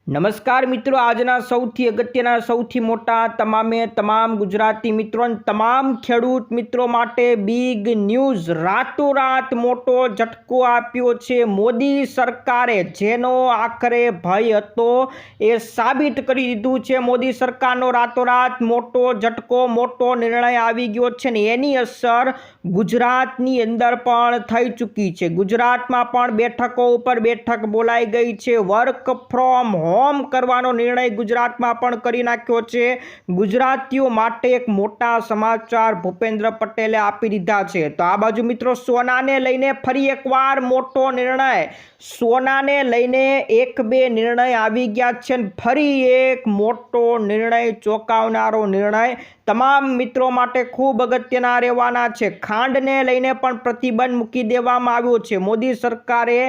નમસ્કાર મિત્રો, આજના સૌથી અગત્યના સૌથી મોટા તમામ ગુજરાતી મિત્રો અને તમામ ખેડૂત મિત્રો માટે બિગ ન્યૂઝ, રાતોરાત મોટો ઝટકો આપ્યો છે મોદી સરકારે, જેનો આખરે ભય હતો એ સાબિત કરી દીધું છે. મોદી સરકારનો રાતોરાત મોટો ઝટકો, મોટો નિર્ણય આવી ગયો છે ને એની અસર ગુજરાતની અંદર પણ થઈ ચૂકી છે. ગુજરાતમાં પણ બેઠકો ઉપર બેઠક બોલાઈ ગઈ છે. વર્ક ફ્રોમ હોમ કરવાનો નિર્ણય ગુજરાતમાં પણ કરી નાખ્યો છે. ગુજરાતીઓ માટે એક મોટા સમાચાર ભૂપેન્દ્ર પટેલે આપી દીધા છે. તો આ બાજુ મિત્રો સોનાને લઈને ફરી એકવાર મોટો નિર્ણય, સોનાને લઈને એક બે નિર્ણય આવી ગયા છે. ફરી એક મોટો નિર્ણય, ચોંકાવનારો નિર્ણય તમામ મિત્રો માટે ખૂબ અગત્યના રહેવાના છે. ખાંડને લઈને પણ પ્રતિબંધ મૂકી દેવામાં આવ્યો છે. મોદી સરકારે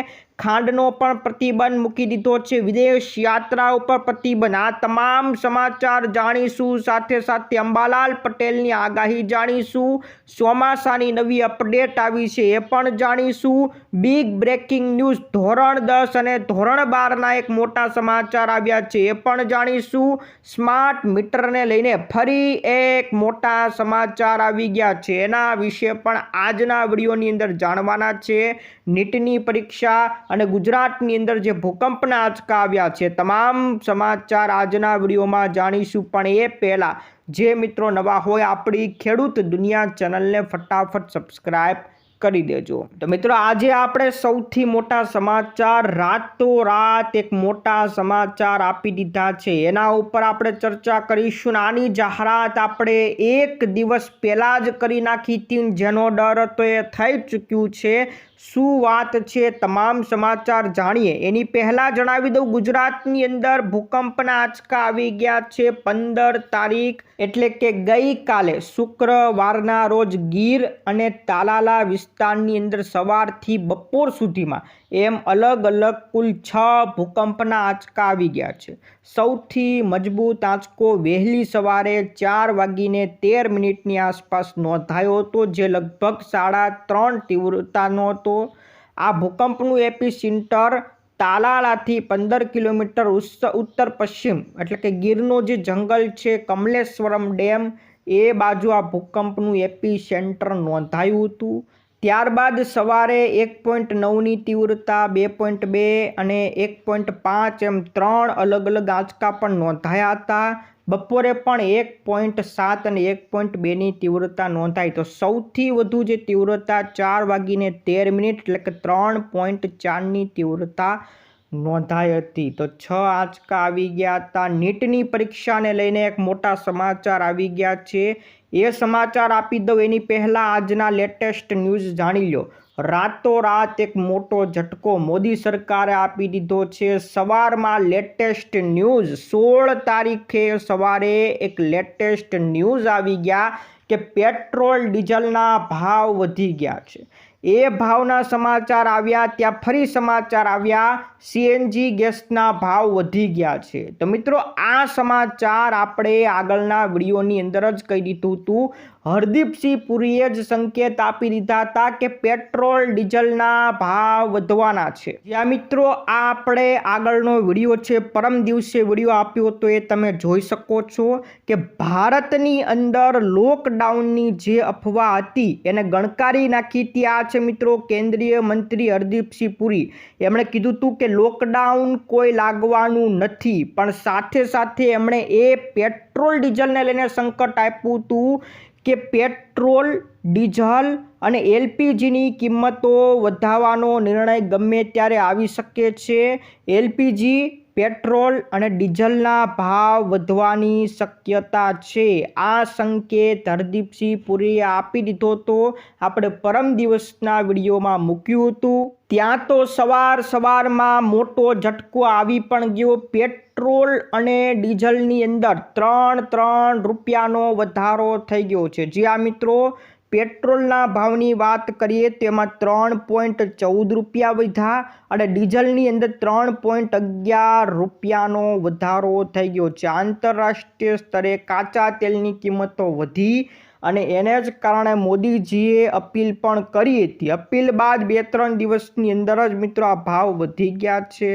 ખાંડનો પણ પ્રતિબંધ મૂકી દીધો છે. વિદેશ યાત્રા ઉપર પ્રતિબંધ. આ તમામ સમાચાર જાણીશું. સાથે સાથે અંબાલાલ પટેલની આગાહી જાણીશું. ચોમાસાની નવી અપડેટ આવી છે એ પણ જાણીશું. બિગ બ્રેકિંગ ન્યૂઝ, ધોરણ 10 અને ધોરણ 12ના એક મોટા સમાચાર આવ્યા છે એ પણ જાણીશું. સ્માર્ટ મીટરને લઈને ફરી એક મોટા સમાચાર આવી ગયા છે, એના વિશે પણ આજના વિડીયોની અંદર જાણવાના છે. નીટની પરીક્ષા અને ગુજરાતની અંદર જે ભૂકંપના આંચકા આવ્યા છે, તમામ સમાચાર આજના વિડીયોમાં જાણીશું. પણ એ પહેલાં જે મિત્રો નવા હોય, આપણી ખેડૂત દુનિયા ચેનલને ફટાફટ સબસ્ક્રાઈબ કરી દેજો. તો મિત્રો આજે આપણે સૌથી મોટા સમાચાર, રાતોરાત એક મોટા સમાચાર આપી દીધા છે, એના ઉપર આપણે ચર્ચા કરીશું. આની જાહેરાત આપણે એક દિવસ પહેલા જ કરી નાખી હતી. જેનો ડર હતો એ થઈ ચૂક્યું છે. શું વાત છે, તમામ સમાચાર જાણીએ એની પહેલા જણાવી દઉં, ગુજરાતની અંદર ભૂકંપના આંચકા આવી ગયા છે 15 તારીખ એટલે કે ગઈકાલે શુક્રવારના રોજ ગીર અને તાલાલા વિસ્તારની અંદર સવારથી બપોર સુધીમાં એમ અલગ અલગ કુલ 6 ભૂકંપના આંચકા આવી ગયા છે. સૌથી મજબૂત આંચકો વહેલી સવારે 4:13 આસપાસ નોંધાયો હતો, જે લગભગ 3.5 તીવ્રતાનો હતો. આ ભૂકંપનું એપિસેન્ટર તાલાલાથી 15 કિલોમીટર ઉત્તર પશ્ચિમ એટલે કે ગીરનો જે જંગલ છે, કમલેશ્વરમ ડેમ, એ બાજુ આ ભૂકંપનું એપિસેન્ટર નોંધાયું હતું. ત્યારબાદ સવારે 1.9ની તીવ્રતા, 2.2 અને 1.5 એમ 3 અલગ અલગ આંચકા પણ નોંધાયા હતા. બપોરે પણ 1.7 અને 1.2ની તીવ્રતા નોંધાઈ. તો સૌથી વધુ જે તીવ્રતા 4:13 એટલે કે 3.4ની તીવ્રતા નોંધાઈ હતી. તો 6 આંચકા આવી ગયા હતા. નીટની પરીક્ષાને લઈને એક મોટા સમાચાર આવી ગયા છે, એ સમાચાર આપી દઉં એની પહેલાં આજના લેટેસ્ટ ન્યૂઝ જાણી લો. રાતોરાત એક મોટો ઝટકો મોદી સરકારે આપી દીધો છે. સવારમાં લેટેસ્ટ ન્યૂઝ, 16 તારીખે સવારે એક લેટેસ્ટ ન્યૂઝ આવી ગયા કે પેટ્રોલ ડીઝલના ભાવ વધી ગયા છે. એ ભાવના સમાચાર આવ્યા, ત્યાં ફરી સમાચાર આવ્યા સીએનજી ગેસના ભાવ વધી ગયા છે. તો મિત્રો આ સમાચાર આપણે આગળના વિડીયોની અંદર જ કહી દીધું હતું. હરદીપસિંહ પુરીએ જ સંકેત આપી દીધા હતા કે પેટ્રોલ ડીઝલના ભાવ વધવાના છે. જ્યાં મિત્રો આ આપણે આગળનો વિડીયો છે, પરમ દિવસે વિડીયો આપ્યો હતો, એ તમે જોઈ શકો છો કે ભારતની અંદર લોકડાઉનની જે અફવા હતી એને ગણકારી નાખી હતી. આ છે મિત્રો કેન્દ્રીય મંત્રી હરદીપસિંહ પુરી. એમણે કીધું હતું કે લોકડાઉન કોઈ લાગવાનું નથી, પણ સાથે સાથે એમણે એ પેટ્રોલ ડીઝલને લઈને સંકટ આપ્યું હતું કે પેટ્રોલ, ડીઝલ અને એલપીજીની કિંમતો વધારવાનો નિર્ણય ગમે ત્યારે આવી શકે છે. એલપીજી, પેટ્રોલ અને ડીઝલના ભાવ વધવાની શક્યતા છે. આ સંકેત હરદીપસિંહ પુરીએ આપી દીધો હતો. આપણે પરમ દિવસના વિડીયોમાં મૂક્યું હતું. ત્યાં તો સવારમાં મોટો ઝટકો આવી પણ ગયો. પેટ્રોલ અને ડીઝલની અંદર 3 રૂપિયાનો વધારો થઈ ગયો છે. જી આ મિત્રો, પેટ્રોલના ભાવની વાત કરીએ તેમાં 3.14 રૂપિયા વધ્યા અને ડીઝલની અંદર 3.11 રૂપિયાનો વધારો થઈ ગયો છે. આંતરરાષ્ટ્રીય સ્તરે કાચા તેલની કિંમતો વધી અને એને જ કારણે મોદીજીએ અપીલ પણ કરી હતી. અપીલ બાદ 2-3 દિવસની અંદર જ મિત્રો આ ભાવ વધી ગયા છે.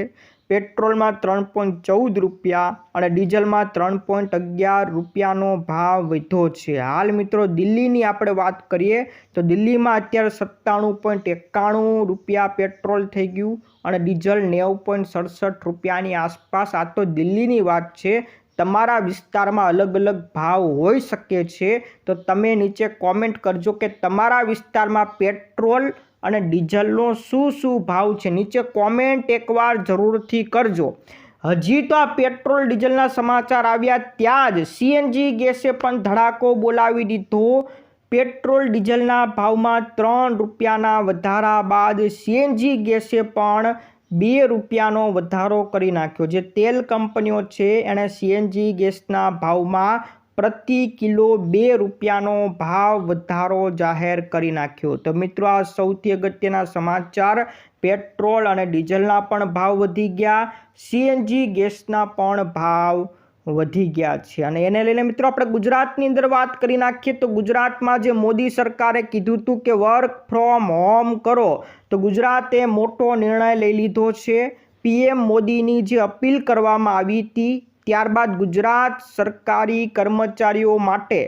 પેટ્રોલમાં 3.14 રૂપિયા અને ડીઝલમાં 3.11 રૂપિયાનો ભાવ વધ્યો છે. હાલ મિત્રો દિલ્હીની આપણે વાત કરીએ તો દિલ્હીમાં અત્યારે 97.91 રૂપિયા પેટ્રોલ થઈ ગયું અને ડીઝલ 90.67 રૂપિયાની આસપાસ. આ તો દિલ્હીની વાત છે. તમારા વિસ્તારમાં અલગ અલગ ભાવ હોઈ શકે છે, તો તમે નીચે કોમેન્ટ કરજો કે તમારા વિસ્તારમાં પેટ્રોલ અને ડીઝલનો શું ભાવ છે. નીચે કોમેન્ટ એકવાર જરૂરથી કરજો. હજી તો આ પેટ્રોલ ડીઝલના સમાચાર આવ્યા ત્યાં જ સીએનજી ગેસે પણ ધડાકો બોલાવી દીધો. પેટ્રોલ ડીઝલના ભાવમાં 3 રૂપિયાના વધારા બાદ સીએનજી ગેસે પણ 2 રૂપિયાનો વધારો કરી નાખ્યો. જે તેલ કંપનીઓ છે એણે સીએનજી ગેસના ભાવમાં પ્રતિ કિલો 2 રૂપિયાનો ભાવ વધારો જાહેર કરી નાખ્યો. તો મિત્રો આ સૌથી અગત્યના સમાચાર. પેટ્રોલ અને ડીઝલના પણ ભાવ વધી ગયા, સીએનજી ગેસના પણ ભાવ વધી ગયા છે. અને એને લઈને મિત્રો આપણે ગુજરાતની અંદર વાત કરી નાખીએ તો ગુજરાતમાં જે મોદી સરકારે કીધું હતું કે વર્ક ફ્રોમ હોમ કરો, તો ગુજરાતે મોટો નિર્ણય લઈ લીધો છે. પીએમ મોદીની જે અપીલ કરવામાં આવી હતી ત્યારબાદ ગુજરાત સરકારી કર્મચારીઓ માટે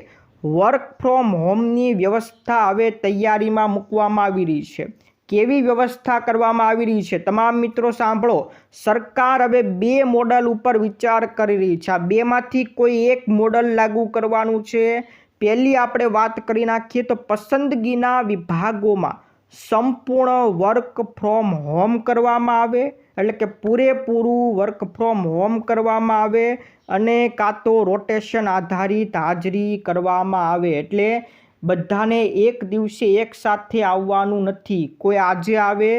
વર્ક ફ્રોમ હોમની વ્યવસ્થા હવે તૈયારીમાં મૂકવામાં આવી રહી છે. કેવી વ્યવસ્થા કરવામાં આવી રહી છે તમામ મિત્રો સાંભળો. સરકાર હવે 2 મોડલ ઉપર વિચાર કરી રહી છે. આ 2માંથી કોઈ એક મોડલ લાગુ કરવાનું છે. પહેલી આપણે વાત કરી નાખીએ તો પસંદગીના વિભાગોમાં સંપૂર્ણ વર્ક ફ્રોમ હોમ કરવામાં આવે, એટલે કે પૂરેપૂરું વર્ક ફ્રોમ હોમ કરવામાં આવે અને કાં તો રોટેશન આધારિત હાજરી કરવામાં આવે. એટલે બધાને એક દિવસે એક સાથે આવવાનું નથી. કોઈ આજે આવે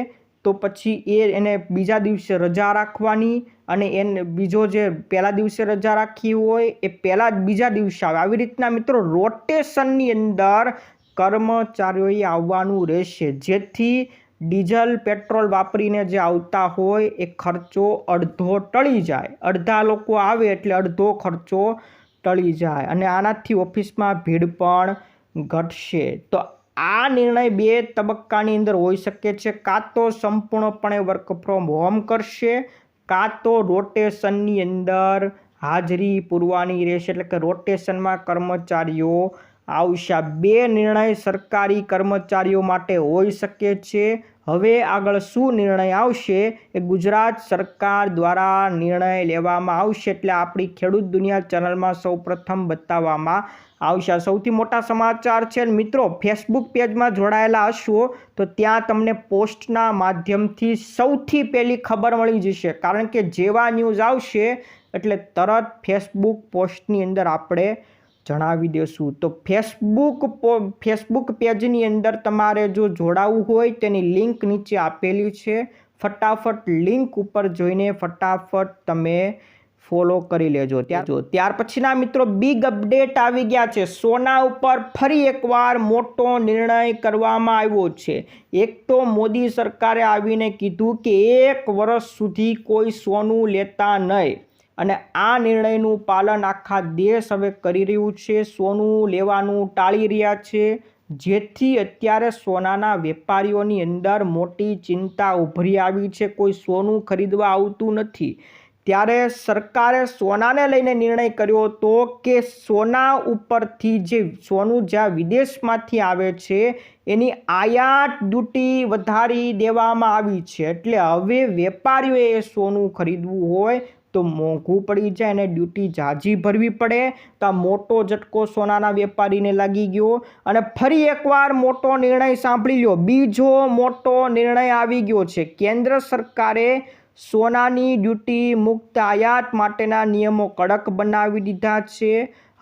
તો પછી એને બીજા દિવસે રજા રાખવાની અને એને બીજો જે પહેલા દિવસે રજા રાખી હોય એ પહેલા બીજા દિવસે આવે. આવી રીતના મિત્રો રોટેશનની અંદર કર્મચારીઓએ આવવાનું રહેશે, જેથી ડીઝલ પેટ્રોલ વાપરીને જે આવતા હોય એ ખર્ચો અડધો ટળી જાય. અડધા લોકો આવે એટલે અડધો ખર્ચો ટળી જાય અને આનાથી ઓફિસમાં ભીડ પણ ઘટશે. તો આ નિર્ણય 2 તબક્કાની અંદર હોઈ શકે છે. કાં તો સંપૂર્ણપણે વર્ક ફ્રોમ હોમ કરશે, કાં તો રોટેશનની અંદર હાજરી પૂરવાની રહેશે, એટલે કે રોટેશનમાં કર્મચારીઓ આવશે. 2 નિર્ણય સરકારી કર્મચારીઓ માટે હોઈ શકે છે. હવે આગળ શું નિર્ણય આવશે એ ગુજરાત સરકાર દ્વારા નિર્ણય લેવામાં આવશે, એટલે આપણી ખેડૂત દુનિયા ચેનલમાં સૌપ્રથમ બતાવવામાં આવશે. સૌથી મોટા સમાચાર છે મિત્રો. ફેસબુક પેજમાં જોડાયેલા હશો તો ત્યાં તમને પોસ્ટના માધ્યમથી સૌથી પહેલી ખબર મળી જશે, કારણ કે જેવા ન્યૂઝ આવશે એટલે તરત ફેસબુક પોસ્ટની અંદર આપણે જણાવી દેશું. તો ફેસબુક પેજની અંદર તમારે જો જોડાવવું હોય તેની લિંક નીચે આપેલી છે. ફટાફટ લિંક ઉપર જોઈને ફટાફટ તમે ફોલો કરી લેજો. ત્યાર પછીના મિત્રો બિગ અપડેટ આવી ગયા છે. સોના ઉપર ફરી એકવાર મોટો નિર્ણય કરવામાં આવ્યો છે. એક તો મોદી સરકારે આવીને કીધું કે 1 વર્ષ સુધી કોઈ સોનું લેતા નહીં, અને આ નિર્ણયનું પાલન આખા દેશ હવે કરી રહ્યું છે. સોનું લેવાનું ટાળી રહ્યા છે, જેથી અત્યારે સોનાના વેપારીઓની અંદર મોટી ચિંતા ઉભરી આવી છે. કોઈ સોનું ખરીદવા આવતું નથી. ત્યારે સરકારે સોનાને લઈને નિર્ણય કર્યો હતો કે સોના ઉપરથી જે સોનું જ્યાં વિદેશમાંથી આવે છે એની આયાત ડ્યુટી વધારી દેવામાં આવી છે. એટલે હવે વેપારીઓએ સોનું ખરીદવું હોય તો મોંઘું પડી જાય અને ડ્યુટી ઝાઝી ભરવી પડે. તો આ મોટો ઝટકો સોનાના વેપારીને લાગી ગયો. અને ફરી એકવાર મોટો નિર્ણય સાંભળી લો. બીજો મોટો નિર્ણય આવી ગયો છે. કેન્દ્ર સરકારે સોનાની ડ્યુટી મુક્ત આયાત માટેના નિયમો કડક બનાવી દીધા છે.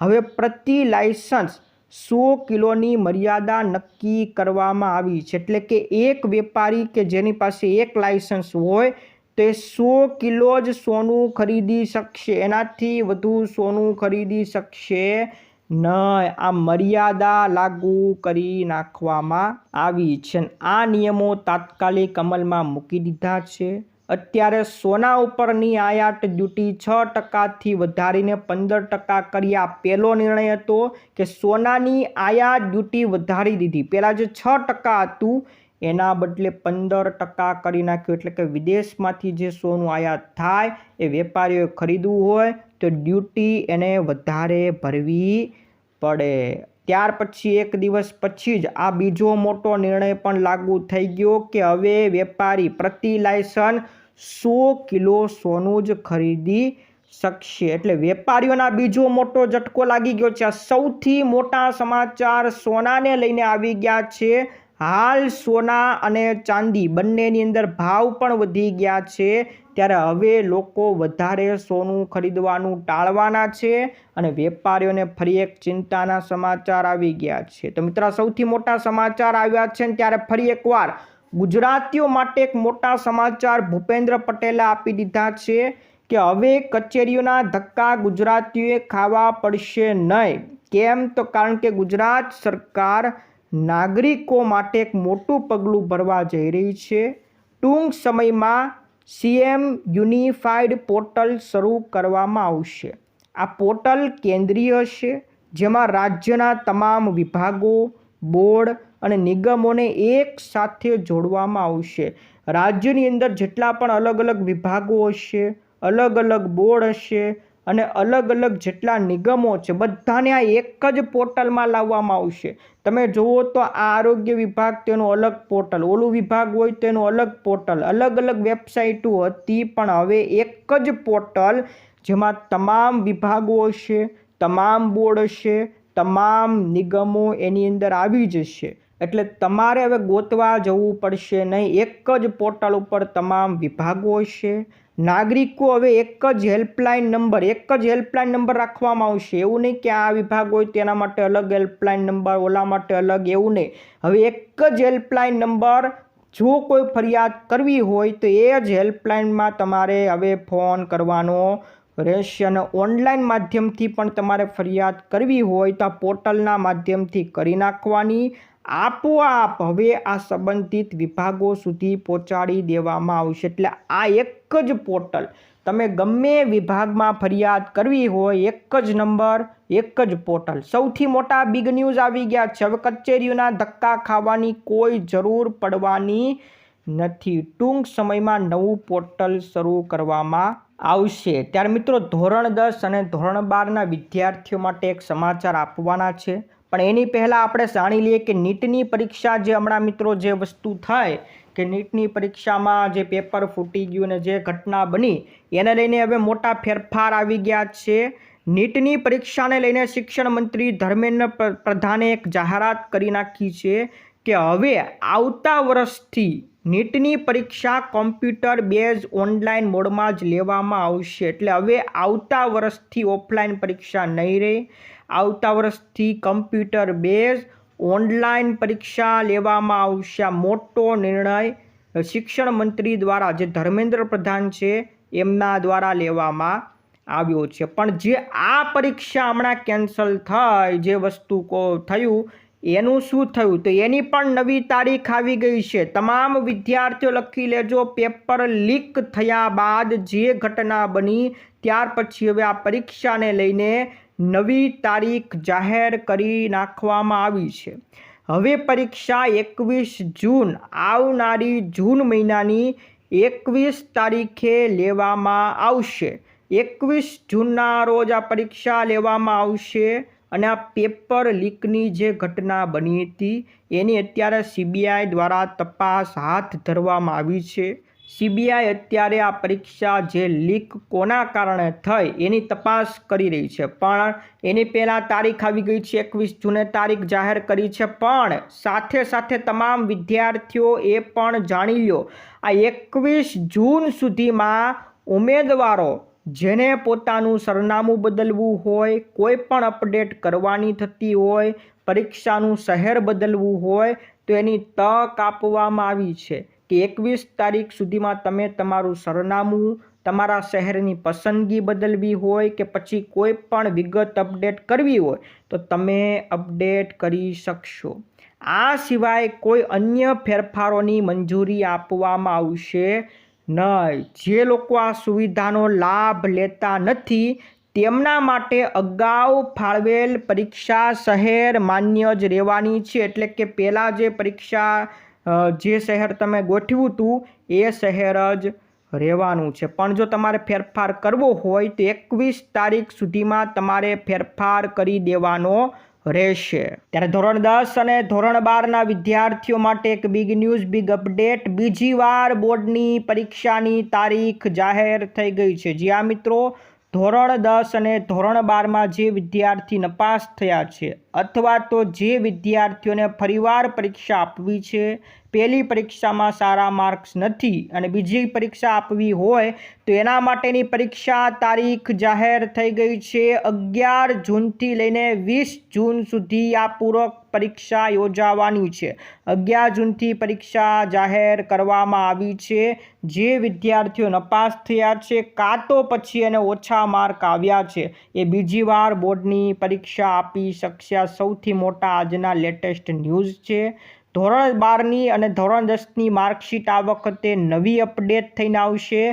હવે પ્રતિ લાયસન્સ 100 કિલોની મર્યાદા નક્કી કરવામાં આવી છે. એટલે કે એક વેપારી કે જેની પાસે એક લાયસન્સ હોય તે 100 કિલો જ સોનું ખરીદી શકશે, એનાથી વધુ સોનું ખરીદી શકશે નહીં. આ મર્યાદા લાગુ કરી નાખવામાં આવી છે. આ નિયમો તાત્કાલિક અમલમાં મૂકી દીધા છે. અત્યારે સોના ઉપરની આયાત ડ્યુટી 6%થી વધારીને 15% કરી. આ પહેલો નિર્ણય હતો કે સોનાની આયાત ડ્યુટી વધારી દીધી. પહેલાં જે 6% હતું એના બદલે 15% કરી નાખ્યું. એટલે કે વિદેશમાંથી જે સોનું આયાત થાય એ વેપારીઓએ ખરીદવું હોય તો ડ્યુટી એને વધારે ભરવી પડે. ત્યાર પછી એક દિવસ પછી જ આ બીજો મોટો નિર્ણય પણ લાગુ થઈ ગયો કે હવે વેપારી પ્રતિ લાયસન્સ 100 કિલો સોનું જ ખરીદી શકશે. એટલે વેપારીઓના બીજો મોટો ઝટકો લાગી ગયો છે. સૌથી મોટા સમાચાર સોનાને લઈને આવી ગયા છે. હાલ સોના અને ચાંદી બંનેની અંદર ભાવ પણ વધી ગયા છે. ત્યારે હવે લોકો વધારે સોનું ખરીદવાનું ટાળવાના છે અને વેપારીઓને ફરી એક ચિંતાના સમાચાર આવી ગયા છે. તો મિત્રો સૌથી મોટા સમાચાર આવ્યા છે ને ત્યારે ફરી એકવાર ગુજરાતીઓ માટે એક મોટા સમાચાર ભૂપેન્દ્ર પટેલે આપી દીધા છે કે હવે કચેરીઓના ધક્કા ગુજરાતીઓએ ખાવા પડશે નહીં. કેમ? તો કારણ કે ગુજરાત સરકાર નાગરિકો માટે એક મોટું પગલું ભરવા જઈ રહી છે. ટૂંક સમયમાં સીએમ યુનિફાઈડ પોર્ટલ શરૂ કરવામાં આવશે. આ પોર્ટલ કેન્દ્રીય હશે, જેમાં રાજ્યના તમામ વિભાગો, બોર્ડ અને નિગમોને એક સાથે જોડવામાં આવશે. રાજ્યની અંદર જેટલા પણ અલગ અલગ વિભાગો હશે, અલગ અલગ બોર્ડ હશે અને અલગ અલગ જેટલા નિગમો છે બધાને આ એક જ પોર્ટલમાં લાવવામાં આવશે. તમે જુઓ તો આ આરોગ્ય વિભાગ તેનું અલગ પોર્ટલ, ઓલું વિભાગ હોય તેનું અલગ પોર્ટલ, અલગ અલગ વેબસાઇટો હતી પણ હવે એક જ પોર્ટલ જેમાં તમામ વિભાગો હશે, તમામ બોર્ડ હશે, તમામ નિગમો એની અંદર આવી જશે. એટલે તમારે હવે ગોતવા જવું પડશે નહીં. એક જ પોર્ટલ ઉપર તમામ વિભાગો હશે. નાગરિકો હવે એક જ હેલ્પલાઇન નંબર રાખવામાં આવશે. એવું નહીં કે આ વિભાગ હોય તેના માટે અલગ હેલ્પલાઇન નંબર, ઓલા માટે અલગ, એવું નહીં. હવે એક જ હેલ્પલાઇન નંબર. જો કોઈ ફરિયાદ કરવી હોય તો એ જ હેલ્પલાઇનમાં તમારે હવે ફોન કરવાનો રહેશે અને ઓનલાઈન માધ્યમથી પણ તમારે ફરિયાદ કરવી હોય તો આ પોર્ટલના માધ્યમથી કરી નાખવાની. આપોઆપ હવે આ સંબંધિત વિભાગો સુધી પહોંચાડી દેવામાં આવશે. એટલે આ એક જ પોર્ટલ, તમે ગમે વિભાગમાં ફરિયાદ કરવી હોય એક જ નંબર, એક જ પોર્ટલ. સૌથી મોટા બિગ ન્યૂઝ આવી ગયા છે. હવે કચેરીઓના ધક્કા ખાવાની કોઈ જરૂર પડવાની નથી. ટૂંક સમયમાં નવું પોર્ટલ શરૂ કરવામાં આવશે. ત્યારે મિત્રો ધોરણ 10 અને ધોરણ 12ના વિદ્યાર્થીઓ માટે એક સમાચાર આપવાના છે. પણ એની પહેલાં આપણે જાણી લઈએ કે નીટની પરીક્ષા જે હમણાં મિત્રો જે વસ્તુ થાય કે નીટની પરીક્ષામાં જે પેપર ફૂટી ગયું અને જે ઘટના બની એને લઈને હવે મોટા ફેરફાર આવી ગયા છે. નીટની પરીક્ષાને લઈને શિક્ષણ મંત્રી ધર્મેન્દ્ર પ્રધાને એક જાહેરાત કરી નાખી છે કે હવે આવતા વર્ષથી નીટની પરીક્ષા કોમ્પ્યુટર બેઝ ઓનલાઈન મોડમાં જ લેવામાં આવશે. એટલે હવે આવતા વર્ષથી ઓફલાઈન પરીક્ષા નહીં રહે. આવતા વર્ષથી કમ્પ્યુટર બેઝ ઓનલાઈન પરીક્ષા લેવામાં આવશે. આ મોટો નિર્ણય શિક્ષણ મંત્રી દ્વારા, જે ધર્મેન્દ્ર પ્રધાન છે એમના દ્વારા લેવામાં આવ્યો છે. પણ જે આ પરીક્ષા હમણાં કેન્સલ થઈ, જે વસ્તુ થયું એનું શું થયું? તો એની પણ નવી તારીખ આવી ગઈ છે. તમામ વિદ્યાર્થીઓ લખી લેજો, પેપર લીક થયા બાદ જે ઘટના બની ત્યાર પછી હવે આ પરીક્ષાને લઈને નવી તારીખ જાહેર કરી નાખવામાં આવી છે. હવે પરીક્ષા 21 જૂન, આવનારી જૂન મહિનાની 21 તારીખે લેવામાં આવશે. 21 જૂનના રોજ આ પરીક્ષા લેવામાં આવશે. અને આ પેપર લીકની જે ઘટના બની હતી એની અત્યારે સીબીઆઈ દ્વારા તપાસ હાથ ધરવામાં આવી છે. સીબીઆઈ અત્યારે આ પરીક્ષા જે લીક કોના કારણે થઈ એની તપાસ કરી રહી છે. પણ એની પહેલાં તારીખ આવી ગઈ છે, 21 જૂને તારીખ જાહેર કરી છે. પણ સાથે સાથે તમામ વિદ્યાર્થીઓ એ પણ જાણી લો, આ 21 જૂન સુધીમાં ઉમેદવારો જેને પોતાનું સરનામું બદલવું હોય, કોઈ પણ અપડેટ કરવાની થતી હોય, પરીક્ષાનું શહેર બદલવું હોય તો એની તક આપવામાં આવી છે કે 21 તારીખ સુધીમાં તમે તમારું સરનામું, તમારા શહેરની પસંદગી બદલવી હોય કે પછી કોઈ પણ વિગત અપડેટ કરવી હોય તો તમે અપડેટ કરી શકશો. આ સિવાય કોઈ અન્ય ફેરફારોની મંજૂરી આપવામાં આવશે નહીં. જે લોકો આ સુવિધાનો લાભ લેતા નથી તેમના માટે અગાઉ ફાળવેલ પરીક્ષા શહેર માન્ય જ રહેવાની છે. એટલે કે પહેલાં જે પરીક્ષા જે શહેર તમે ગોઠવ્યું હતું એ શહેર જ રહેવાનું છે. પણ જો તમારે ફેરફાર કરવો હોય તો 21 તારીખ સુધીમાં તમારે ફેરફાર કરી દેવાનો રહેશે. ત્યારે ધોરણ 10 અને ધોરણ 12ના વિદ્યાર્થીઓ માટે એક બિગ ન્યૂઝ, બિગ અપડેટ. બીજી વાર બોર્ડની પરીક્ષાની તારીખ જાહેર થઈ ગઈ છે. જી આ મિત્રો, ધોરણ 10 અને ધોરણ 12માં જે વિદ્યાર્થી નપાસ થયા છે અથવા તો જે વિદ્યાર્થીઓને ફરીવાર પરીક્ષા આપવી છે, પહેલી પરીક્ષામાં સારા માર્ક્સ નથી અને બીજી પરીક્ષા આપવી હોય તો એના માટેની પરીક્ષા તારીખ જાહેર થઈ ગઈ છે. 11 જૂનથી લઈને 20 જૂન સુધી આ પૂરક પરીક્ષા યોજાવાની છે. 11 જૂનથી પરીક્ષા જાહેર કરવામાં આવી છે. જે વિદ્યાર્થીઓ નપાસ થયા છે કાં તો પછી એને ઓછા માર્ક આવ્યા છે એ બીજી વાર બોર્ડની પરીક્ષા આપી શકશે. આ સૌથી મોટા આજના લેટેસ્ટ ન્યૂઝ છે. ધોરણ 12ની અને ધોરણ 10ની માર્કશીટ આ વખતે નવી અપડેટ થઈને આવશે.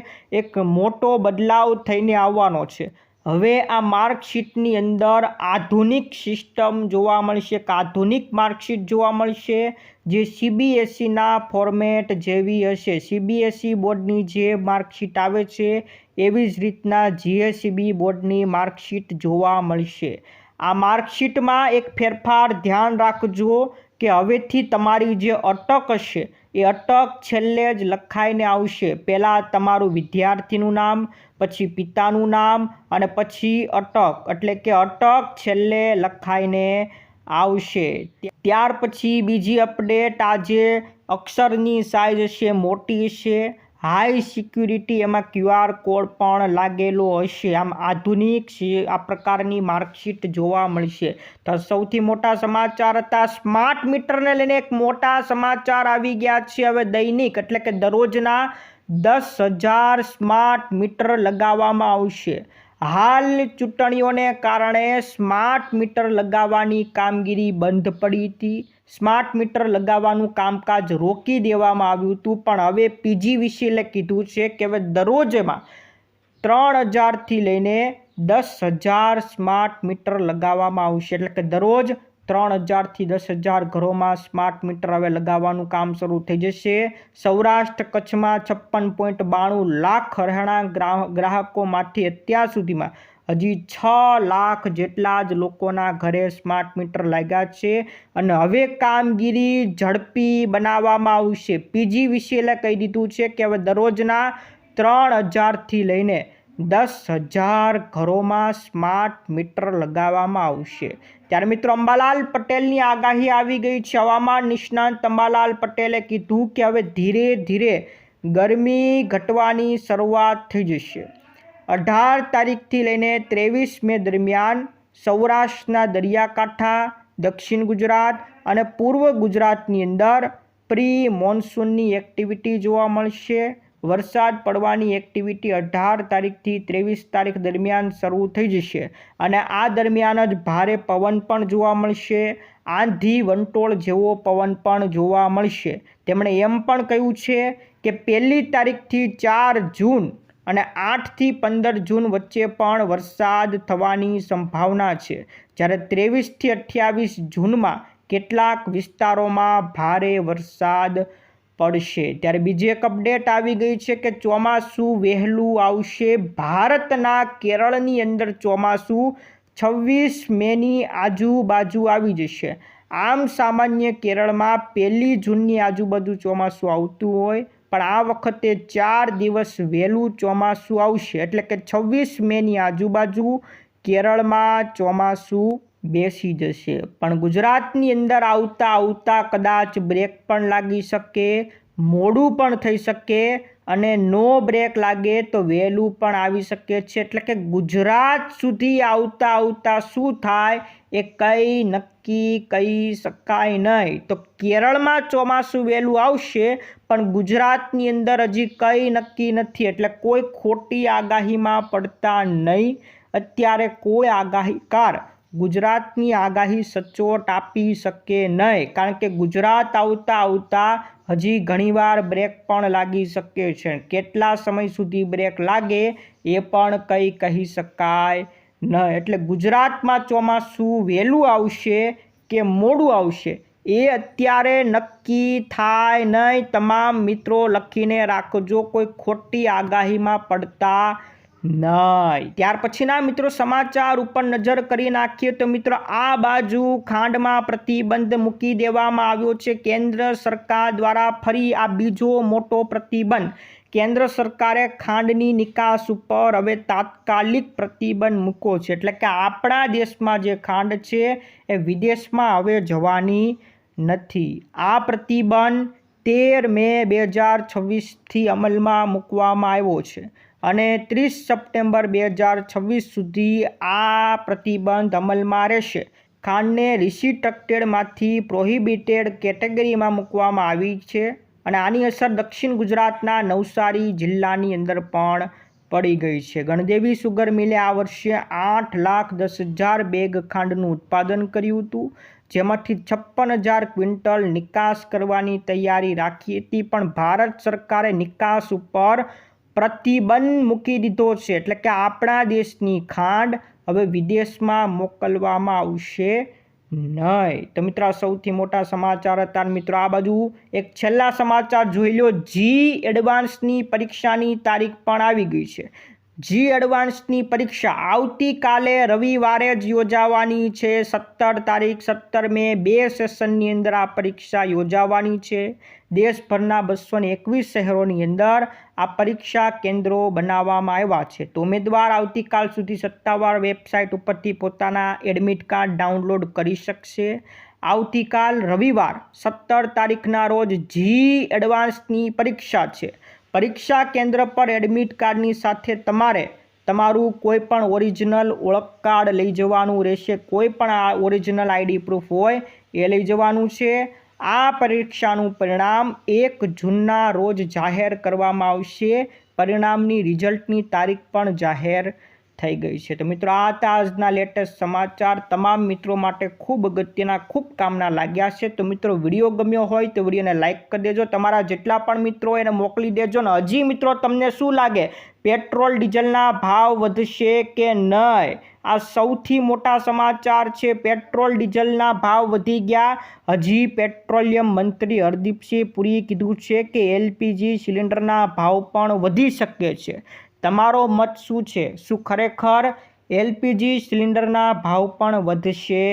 એક મોટો બદલાવ થઈને આવવાનો છે. હવે આ માર્કશીટની અંદર આધુનિક સિસ્ટમ જોવા મળશે, એક આધુનિક માર્કશીટ જોવા મળશે જે CBSEના ફોર્મેટ જેવી હશે. CBSE બોર્ડની જે માર્કશીટ આવે છે એવી જ રીતના GSEB બોર્ડની માર્કશીટ જોવા મળશે. આ માર્કશીટમાં એક ફેરફાર ધ્યાન રાખજો કે હવેથી તમારી જે અટક હશે એ અટક છેલ્લે જ લખાઈને આવશે. પહેલાં તમારું વિદ્યાર્થીનું નામ, પછી પિતાનું નામ અને પછી અટક, એટલે કે અટક છેલ્લે લખાઈને આવશે. ત્યાર પછી બીજી અપડેટ, આજે અક્ષરની સાઇઝ હશે મોટી હશે, હાઈ સિક્યુરિટી, એમાં QR કોડ પણ લાગેલો હશે. આમ આધુનિક આ પ્રકારની માર્કશીટ જોવા મળશે. તો સૌથી મોટા સમાચાર હતા. સ્માર્ટ મીટરને લઈને એક મોટા સમાચાર આવી ગયા છે. હવે દૈનિક એટલે કે દરરોજના 10,000 સ્માર્ટ મીટર લગાવવામાં આવશે. હાલ ચૂંટણીઓને કારણે સ્માર્ટ મીટર લગાવવાની કામગીરી બંધ પડી હતી. સ્માર્ટ મીટર લગાવવાનું કામકાજ રોકી દેવામાં આવ્યું હતું. પણ હવે PGVCLએ કીધું છે કે હવે દરરોજમાં 3,000થી લઈને 10,000 સ્માર્ટ મીટર લગાવવામાં આવશે. એટલે કે દરરોજ 3,000થી 10,000 ઘરોમાં સ્માર્ટ મીટર હવે લગાવવાનું કામ શરૂ થઈ જશે. સૌરાષ્ટ્ર કચ્છમાં 56.92 લાખ રહેણાંક ગ્રાહકોમાંથી અત્યાર સુધીમાં હજી 6 લાખ જેટલા જ લોકોના ઘરે સ્માર્ટ મીટર લાગ્યા છે અને હવે કામગીરી ઝડપી બનાવવામાં આવશે. PGVCLએ કહી દીધું છે કે હવે દરરોજના 3,000થી લઈને 10,000 ઘરોમાં સ્માર્ટ મીટર લગાવવામાં આવશે. ત્યારે મિત્રો, અંબાલાલ પટેલની આગાહી આવી ગઈ છે. હવામાન નિષ્ણાંત અંબાલાલ પટેલે કીધું કે હવે ધીરે ધીરે ગરમી ઘટવાની શરૂઆત થઈ જશે. 18 તારીખથી લઈને 23 મે દરમિયાન સૌરાષ્ટ્રના દરિયાકાંઠા, દક્ષિણ ગુજરાત અને પૂર્વ ગુજરાતની અંદર પ્રી મોન્સૂનની એક્ટિવિટી જોવા મળશે. વરસાદ પડવાની એક્ટિવિટી 18 તારીખથી 23 તારીખ દરમિયાન શરૂ થઈ જશે અને આ દરમિયાન જ ભારે પવન પણ જોવા મળશે. આંધી વંટોળ જેવો પવન પણ જોવા મળશે. તેમણે એમ પણ કહ્યું છે કે 1 તારીખથી 4 જૂન અને 8થી 15 જૂન વચ્ચે પણ વરસાદ થવાની સંભાવના છે. જ્યારે 23થી 28 જૂનમાં કેટલાક વિસ્તારોમાં ભારે વરસાદ પડશે. ત્યારે બીજી એક અપડેટ આવી ગઈ છે કે ચોમાસું વહેલું આવશે. ભારતના કેરળની અંદર ચોમાસું 26 મેની આજુબાજુ આવી જશે. આમ સામાન્ય કેરળમાં 1 જૂનની આજુબાજુ ચોમાસું આવતું હોય, પણ આ વખતે 4 દિવસ વહેલું ચોમાસું આવશે. એટલે કે 26 મેની આજુબાજુ કેરળમાં ચોમાસું બેસી જશે. પણ ગુજરાતની અંદર આવતા કદાચ બ્રેક પણ લાગી શકે, મોડું પણ થઈ શકે અને નો બ્રેક લાગે તો વહેલું પણ આવી શકે છે. એટલે કે ગુજરાત સુધી આવતા શું થાય એ કંઈ નક્કી કહી શકાય નહીં. તો કેરળમાં ચોમાસું વહેલું આવશે પણ ગુજરાતની અંદર હજી કંઈ નક્કી નથી. એટલે કોઈ ખોટી આગાહીમાં પડતા નહીં. અત્યારે કોઈ આગાહીકાર ગુજરાતની આગાહી સચોટ આપી શકે નહીં, કારણ કે ગુજરાત આવતા હજી ઘણીવાર બ્રેક પણ લાગી શકે છે. કેટલા સમય સુધી બ્રેક લાગે એ પણ કંઈ કહી શકાય નહીં. એટલે ગુજરાતમાં ચોમાસું વહેલું આવશે કે મોડું આવશે એ અત્યારે નક્કી થાય નહીં. તમામ મિત્રો લખીને રાખજો, કોઈ ખોટી આગાહીમાં પડતા નહીં. ત્યાર પછીના મિત્રો સમાચાર ઉપર નજર કરી નાખીએ તો મિત્રો આ બાજુ ખાંડમાં પ્રતિબંધ મૂકી દેવામાં આવ્યો છે કેન્દ્ર સરકાર દ્વારા. ફરી આ બીજો મોટો પ્રતિબંધ. કેન્દ્ર સરકારે ખાંડની નિકાસ ઉપર હવે તાત્કાલિક પ્રતિબંધ મૂક્યો છે. એટલે કે આપણા દેશમાં જે ખાંડ છે એ વિદેશમાં હવે જવાની નથી. આ પ્રતિબંધ 13 મે 2026થી અમલમાં મૂકવામાં આવ્યો છે અને 30 સપ્ટેમ્બર 2026 સુધી આ પ્રતિબંધ અમલમાં રહેશે. ખાંડને રિસ્ટ્રિક્ટેડમાંથી પ્રોહિબિટેડ કેટેગરીમાં મૂકવામાં આવી છે અને આની અસર દક્ષિણ ગુજરાતના નવસારી જિલ્લાની અંદર પણ પડી ગઈ છે. ગણદેવી સુગર મિલે આ વર્ષે 8,10,000 બેગ ખાંડનું ઉત્પાદન કર્યું હતું, જેમાંથી 56,000 ક્વિન્ટલ નિકાસ કરવાની તૈયારી રાખી હતી, પણ ભારત સરકારે નિકાસ ઉપર પ્રતિબંધ મૂકી દીધો છે. એટલે કે આપણા દેશની ખાંડ હવે વિદેશમાં મોકલવામાં આવશે નહીં. તો મિત્રો સૌથી મોટા સમાચાર હતા. મિત્રો આ બાજુ એક છેલ્લા સમાચાર જોઈ લો. જી એડવાન્સની પરીક્ષાની તારીખ પણ આવી ગઈ છે. જી એડવાન્સની પરીક્ષા આવતીકાલે રવિવારે જ યોજાવાની છે. 17 તારીખ 17 મે 2 સેશનની અંદર આ પરીક્ષા યોજાવાની છે. દેશભરના 221 શહેરોની અંદર આ પરીક્ષા કેન્દ્રો બનાવવામાં આવ્યા છે. તો ઉમેદવાર આવતીકાલ સુધી સત્તાવાર વેબસાઇટ ઉપરથી પોતાના એડમિટ કાર્ડ ડાઉનલોડ કરી શકશે. આવતીકાલ રવિવાર 17 તારીખના રોજ જી એડવાન્સની પરીક્ષા છે. પરીક્ષા કેન્દ્ર પર એડમિટ કાર્ડની સાથે તમારે તમારું કોઈ પણ ઓરિજિનલ ઓળખ કાર્ડ લઈ જવાનું રહેશે. કોઈ પણ આ ઓરિજિનલ આઈડી પ્રૂફ હોય એ લઈ જવાનું છે. આ પરીક્ષાનું પરિણામ 1 જૂનના રોજ જાહેર કરવામાં આવશે. પરિણામની રિઝલ્ટની તારીખ પણ જાહેર થઈ ગઈ છે. તો મિત્રો આ હતા આજના લેટેસ્ટ સમાચાર. તમામ મિત્રો માટે ખૂબ અગત્યના, ખૂબ કામના લાગ્યા છે. તો મિત્રો વિડીયો ગમ્યો હોય તો વિડીયોને લાઇક કરી દેજો. તમારા જેટલા પણ મિત્રો એને મોકલી દેજો. ને હજી મિત્રો તમને શું લાગે, પેટ્રોલ ડીઝલના ભાવ વધશે કે નહીં? આ સૌથી મોટા સમાચાર છે. પેટ્રોલ ડીઝલના ભાવ વધી ગયા. હજી પેટ્રોલિયમ મંત્રી હરદીપસિંહ પુરીએ કીધું છે કે એલપીજી સિલિન્ડરના ભાવ પણ વધી શકે છે. તમારો મત શું છે? શું ખરેખર એલપીજી સિલિન્ડરના ભાવ પણ વધશે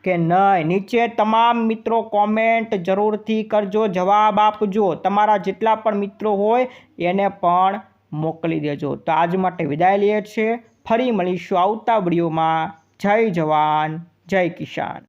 કે નહીં? નીચે તમામ મિત્રો કોમેન્ટ જરૂરથી કરજો, જવાબ આપજો. તમારા જેટલા પણ મિત્રો હોય એને પણ મોકલી દેજો. તો આજ માટે વિદાય લઈએ છીએ. ફરી મળીશું આવતા વિડીયોમાં. જય જવાન, જય કિસાન.